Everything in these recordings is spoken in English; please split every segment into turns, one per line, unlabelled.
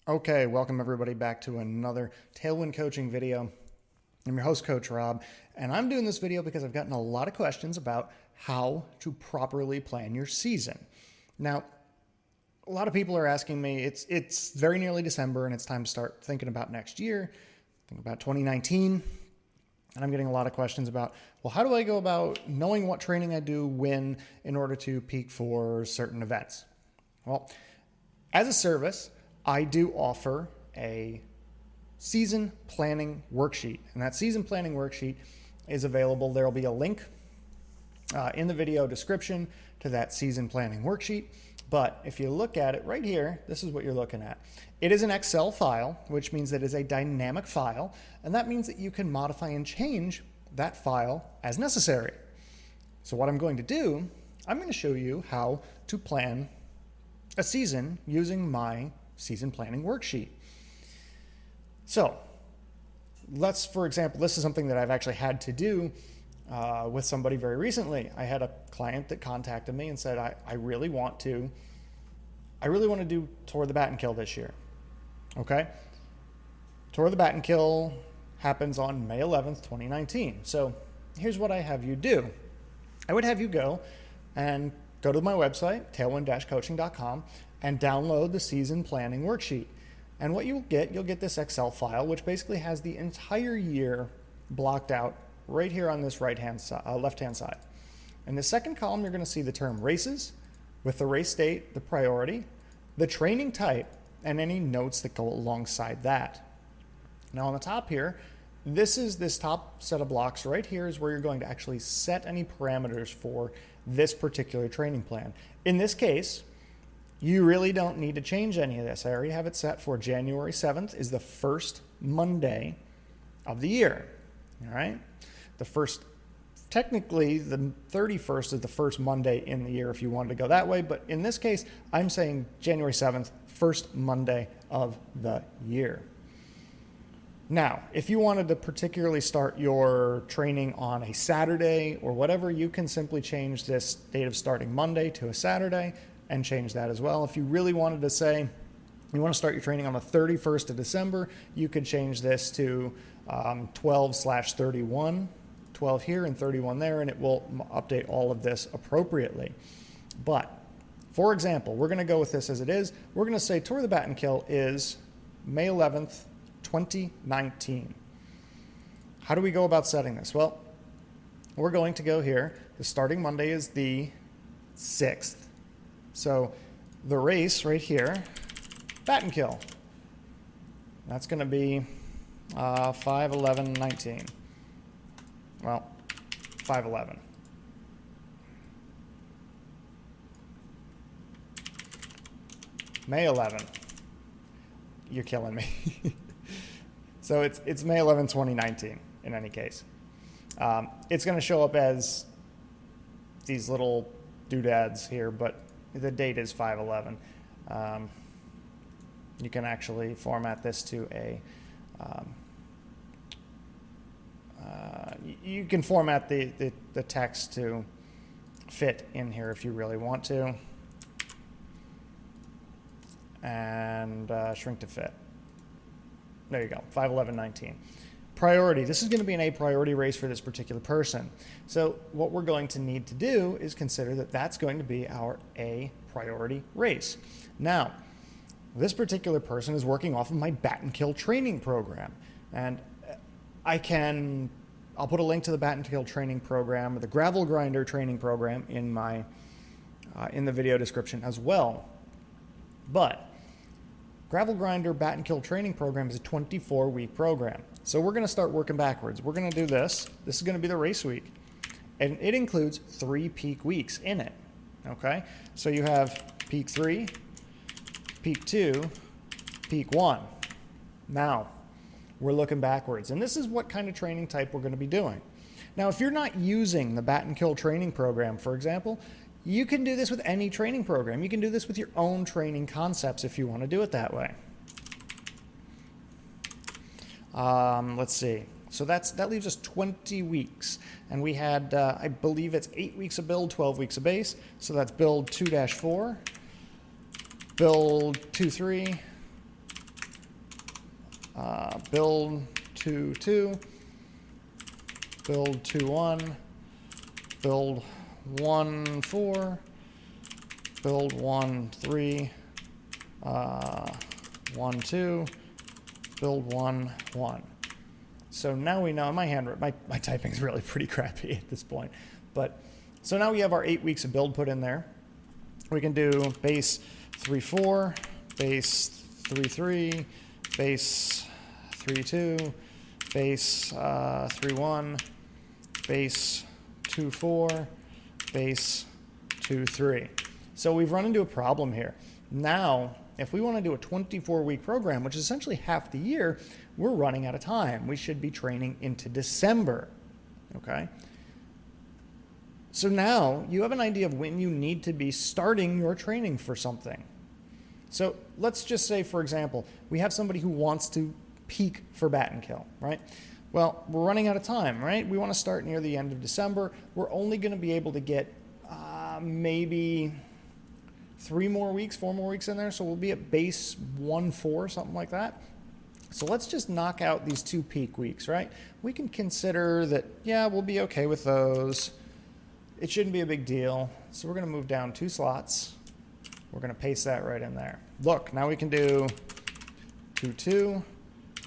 Okay, welcome everybody back to another Tailwind coaching video. I'm your host, Coach Rob, and I'm doing this video because I've gotten a lot of questions about how to properly plan your season. Now, a lot of people are asking me, it's very nearly December and it's time to start thinking about next year, think about 2019, and I'm getting a lot of questions about, well, how do I go about knowing what training I do when in order to peak for certain events? Well, as a service, I do offer a season planning worksheet, and that season planning worksheet is available. There will be a link in the video description to that season planning worksheet. But if you look at it right here, this is what you're looking at. It is an Excel file, which means that it is a dynamic file, and that means that you can modify and change that file as necessary. So what I'm going to do, I'm going to show you how to plan a season using my season planning worksheet. So let's, for example, this is something that I've actually had to do with somebody very recently. I had a client that contacted me and said, I really want to do Tour the Bat and Kill this year. Okay. Tour the Bat and Kill happens on May 11th, 2019. So here's what I have you do. I would have you go to my website, tailwind-coaching.com, and download the season planning worksheet. And what you'll get this Excel file, which basically has the entire year blocked out right here on this left-hand side. In the second column, you're going to see the term races with the race date, the priority, the training type, and any notes that go alongside that. Now on the top here, this top set of blocks right here is where you're going to actually set any parameters for this particular training plan. In this case, you really don't need to change any of this. I already have it set for January 7th is the first Monday of the year. All right. Technically the 31st is the first Monday in the year if you wanted to go that way. But in this case, I'm saying January 7th, first Monday of the year. Now, if you wanted to particularly start your training on a Saturday or whatever, you can simply change this date of starting Monday to a Saturday and change that as well. If you really wanted to say you want to start your training on the 31st of December, you could change this to 12/31, 12 here and 31 there, and it will update all of this appropriately. But for example, we're going to go with this as it is. We're going to say Tour the Bat and Kill is May 11th, 2019. How do we go about setting this? Well, we're going to go here. The starting Monday is the 6th. So the race right here, Bat and Kill, that's going to be 5/11/19. Well, 5/11. May 11. You're killing me. So it's May 11, 2019 in any case. It's going to show up as these little doodads here, but the date is 5/11. You can actually format this to a, you can format the text to fit in here if you really want to, and shrink to fit. There you go, 5/11/19. Priority, this is going to be an A priority race for this particular person. So what we're going to need to do is consider that that's going to be our A priority race. Now, this particular person is working off of my Bat and Kill training program. And I'll put a link to the Bat and Kill training program or the Gravel Grinder training program in the video description as well. But Gravel Grinder Bat and Kill training program is a 24-week program. So we're going to start working backwards. We're going to do this. This is going to be the race week. And it includes 3 peak weeks in it. Okay? So you have peak 3, peak 2, peak 1. Now, we're looking backwards. And this is what kind of training type we're going to be doing. Now, if you're not using the Bat and Kill training program, for example, you can do this with any training program. You can do this with your own training concepts if you want to do it that way. Let's see. So that leaves us 20 weeks. And we had, I believe it's 8 weeks of build, 12 weeks of base. So that's build 2-4, build 2-3, build 2-2, build 2-1, build 1-4, build 1-3, 1-2, build 1-1. So now we know, my typing is really pretty crappy at this point. But so now we have our 8 weeks of build put in there. We can do base 3-4, base 3-3, base 3-2, base 3-1, base 2-4, base 2-3. So we've run into a problem here. Now, if we want to do a 24-week program, which is essentially half the year, we're running out of time. We should be training into December, okay? So now you have an idea of when you need to be starting your training for something. So let's just say, for example, we have somebody who wants to peak for bat and kill, right? Well, we're running out of time, right? We want to start near the end of December. We're only going to be able to get maybe 4 more weeks in there. So we'll be at base 1-4, something like that. So let's just knock out these 2 peak weeks, right? We can consider that, yeah, we'll be okay with those. It shouldn't be a big deal. So we're going to move down 2 slots. We're going to paste that right in there. Look, now we can do 2-2,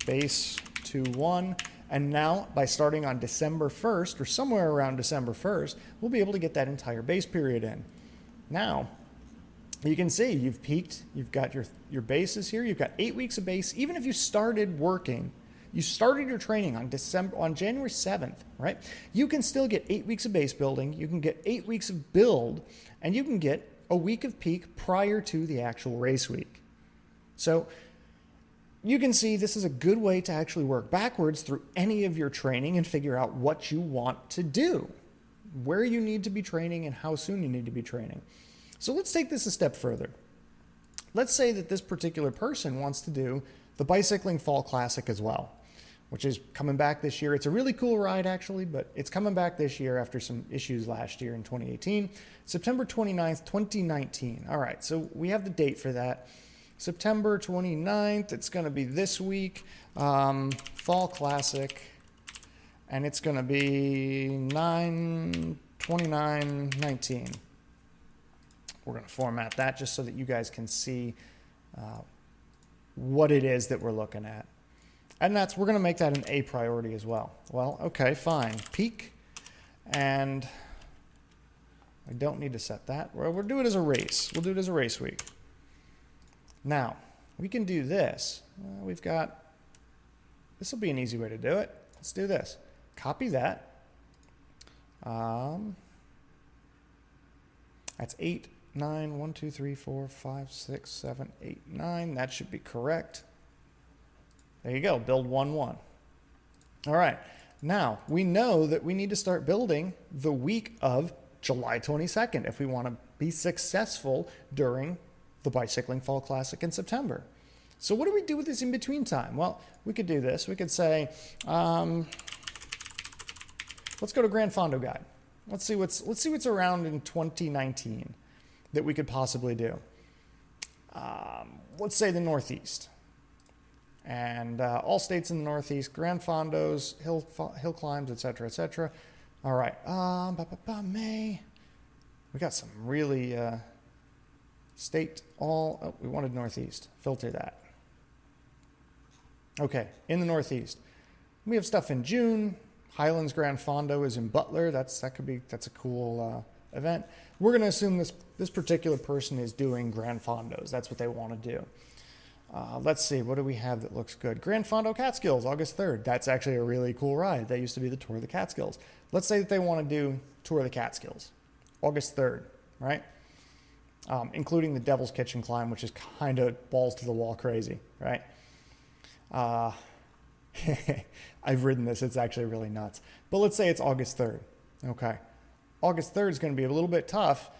base 2-1. And now by starting on December 1st or somewhere around December 1st, we'll be able to get that entire base period in. Now, you can see you've peaked, you've got your bases here, you've got 8 weeks of base. Even if you started working, you started your training on January 7th, right? You can still get 8 weeks of base building, you can get 8 weeks of build, and you can get a week of peak prior to the actual race week. So you can see this is a good way to actually work backwards through any of your training and figure out what you want to do, where you need to be training and how soon you need to be training. So let's take this a step further. Let's say that this particular person wants to do the Bicycling Fall Classic as well, which is coming back this year. It's a really cool ride actually, but it's coming back this year after some issues last year in 2018. September 29th, 2019. All right, so we have the date for that. September 29th, it's going to be this week, Fall Classic, and it's going to be 9/29/19. We're going to format that just so that you guys can see what it is that we're looking at. And we're going to make that an A priority as well. Well, okay, fine. Peak, and I don't need to set that. We'll do it as a race. We'll do it as a race week. Now, we can do this. This will be an easy way to do it. Let's do this. Copy that. That's 8, 9, 1, 2, 3, 4, 5, 6, 7, 8, 9. That should be correct. There you go, build 1-1. All right, now we know that we need to start building the week of July 22nd if we want to be successful during the Bicycling Fall Classic in September. So what do we do with this in-between time? Well, we could do this. We could say, let's go to Grand Fondo Guide. Let's see what's around in 2019 that we could possibly do. Let's say the Northeast. And all states in the Northeast, Grand Fondos, hill climbs, etc., etc. All right, May. We got some really we wanted Northeast. Filter that. Okay, in the Northeast, we have stuff in June. Highlands Grand Fondo is in Butler. That's a cool event. We're going to assume this particular person is doing Grand Fondos. That's what they want to do. Let's see, what do we have that looks good? Grand Fondo Catskills, August 3rd. That's actually a really cool ride. That used to be the Tour of the Catskills. Let's say that they want to do Tour of the Catskills, August 3rd, right? Including the Devil's Kitchen climb, which is kind of balls to the wall crazy, right? I've ridden this. It's actually really nuts. But let's say it's August 3rd. Okay. August 3rd is going to be a little bit tough.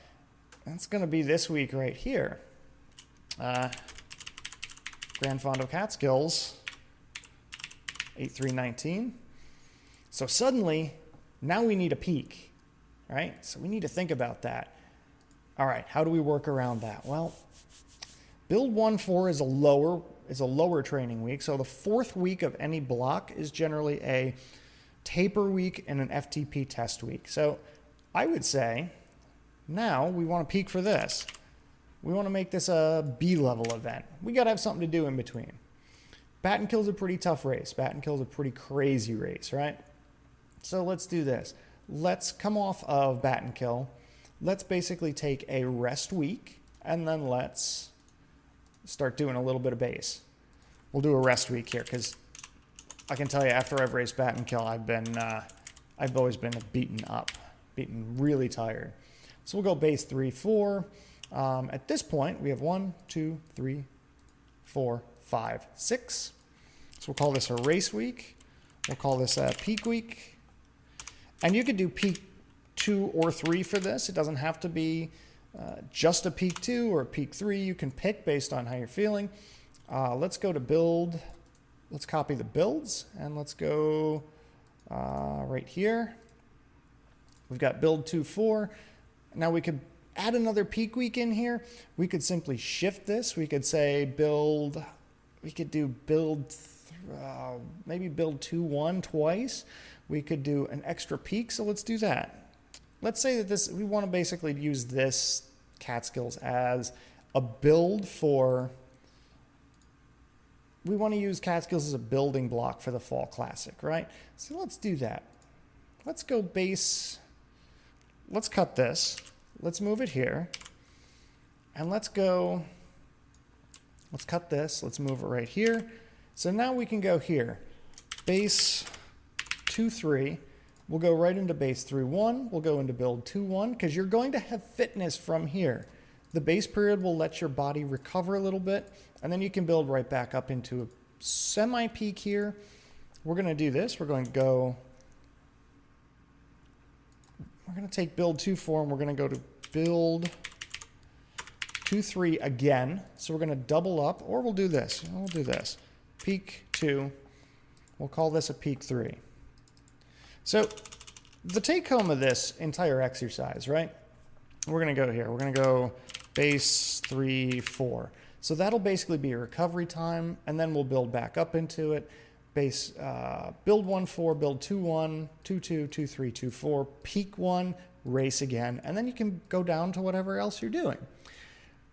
That's going to be this week right here. Grand Fondo Catskills, 8/3/19. So suddenly, now we need a peak, right? So we need to think about that. All right, how do we work around that? Well, build 1-4 is a lower is a lower training week. So the fourth week of any block is generally a taper week and an FTP test week. So I would say now we want to peak for this. We want to make this a B-level event. We got to have something to do in between. Bat and Kill's a pretty tough race. Bat and Kill's a pretty crazy race, right? So let's do this. Let's come off of Bat and Kill. Let's basically take a rest week, and then let's start doing a little bit of base. We'll do a rest week here, because I can tell you after I've raced Bat and Kill, I've always been beaten up, beaten really tired. So we'll go base 3, 4. At this point, we have 1, 2, 3, 4, 5, 6. So we'll call this a race week. We'll call this a peak week. And you could do peak 2 or 3 for this. It doesn't have to be just a peak 2 or a peak 3. You can pick based on how you're feeling. Let's go to build. Let's copy the builds, and let's go right here. We've got build 2, 4. Now we could add another peak week in here. We could simply shift this. We could say build, we could do build, maybe build 2, 1 twice. We could do an extra peak, so let's do that. Let's say that we want to basically use this Catskills as a build for, we want to use Catskills as a building block for the Fall Classic, right? So let's do that. Let's go base, let's cut this. Let's move it here, and let's cut this, let's move it right here. So now we can go here, base 2, 3, we'll go right into base 3, 1, we'll go into build 2, 1, because you're going to have fitness from here. The base period will let your body recover a little bit, and then you can build right back up into a semi-peak here. We're going to do this, we're going to take build 2, 4, and we're going to go to build 2, 3 again. So we're going to double up, or we'll do this. We'll do this. Peak 2. We'll call this a peak 3. So the take home of this entire exercise, right? We're going to go here. We're going to go base 3, 4. So that'll basically be a recovery time, and then we'll build back up into it. Base, build 1, 4, build 2, 1, 2, 2, 2, 3, 2, 4, peak 1, race again, and then you can go down to whatever else you're doing.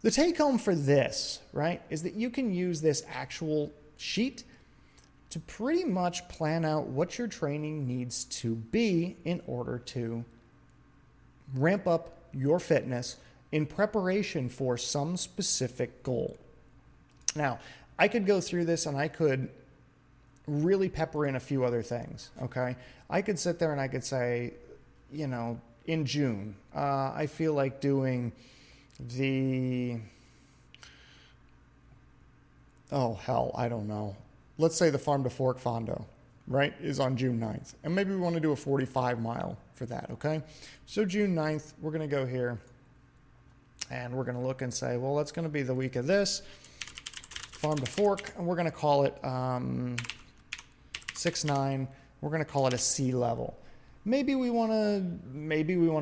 The take home for this, right, is that you can use this actual sheet to pretty much plan out what your training needs to be in order to ramp up your fitness in preparation for some specific goal. Now, I could go through this and I could really pepper in a few other things, okay? I could sit there and I could say, you know, in June, I feel like doing the, oh, hell, I don't know. Let's say the Farm to Fork Fondo, right, is on June 9th. And maybe we want to do a 45 mile for that, okay? So June 9th, we're going to go here and we're going to look and say, well, that's going to be the week of this, Farm to Fork, and we're going to call it 6-9. We're going to call it a C level. Maybe we want to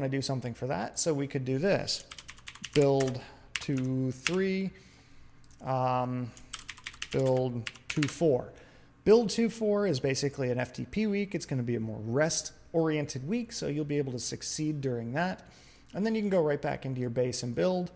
do something for that. So we could do this. Build 2, 3. Build 2, 4. Build 2, 4 is basically an FTP week. It's going to be a more rest-oriented week, so you'll be able to succeed during that. And then you can go right back into your base and build.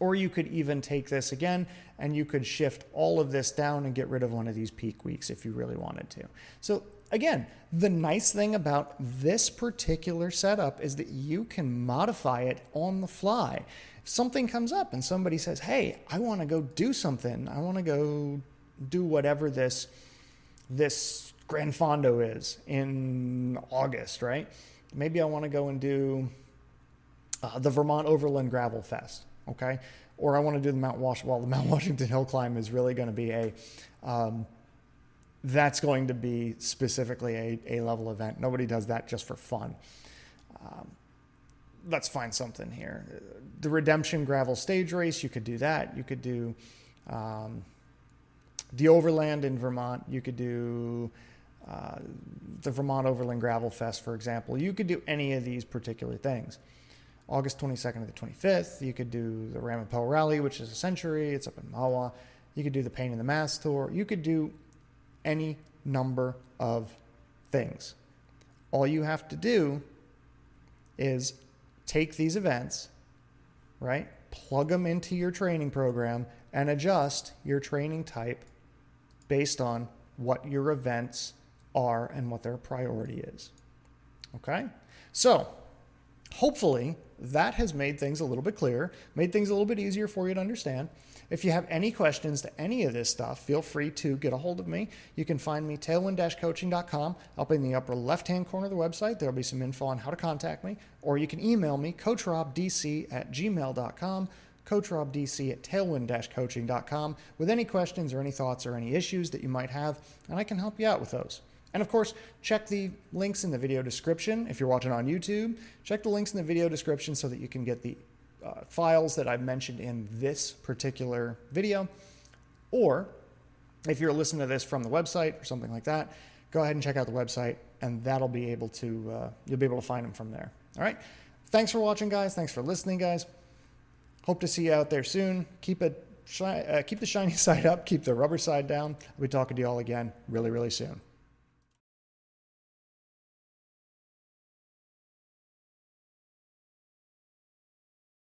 Or you could even take this again, and you could shift all of this down and get rid of one of these peak weeks if you really wanted to. So again, the nice thing about this particular setup is that you can modify it on the fly. If something comes up and somebody says, hey, I want to go do something. I want to go do whatever this Grand Fondo is in August, right? Maybe I want to go and do the Vermont Overland Gravel Fest. Okay, or I want to do the Mount Washington Hill Climb is really going to be that's going to be specifically a A-level event. Nobody does that just for fun. Let's find something here. The Redemption Gravel Stage Race, you could do that. You could do the Overland in Vermont. You could do the Vermont Overland Gravel Fest, for example. You could do any of these particular things. August 22nd to the 25th, you could do the Ramapo Rally, which is a century. It's up in Mahwah. You could do the pain in the mask tour. You could do any number of things. All you have to do is take these events, right? Plug them into your training program and adjust your training type based on what your events are and what their priority is. Okay? So, hopefully that has made things a little bit clearer, made things a little bit easier for you to understand. If you have any questions to any of this stuff, feel free to get a hold of me. You can find me tailwind-coaching.com. Up in the upper left-hand corner of the website, there'll be some info on how to contact me, or you can email me, coachrobdc@gmail.com, coachrobdc@tailwind-coaching.com with any questions or any thoughts or any issues that you might have, and I can help you out with those. And of course, check the links in the video description. If you're watching on YouTube, check the links in the video description so that you can get the files that I've mentioned in this particular video. Or if you're listening to this from the website or something like that, go ahead and check out the website, and that'll be able to, you'll be able to find them from there. All right. Thanks for watching, guys. Thanks for listening, guys. Hope to see you out there soon. Keep the shiny side up. Keep the rubber side down. I'll be talking to you all again really, really soon.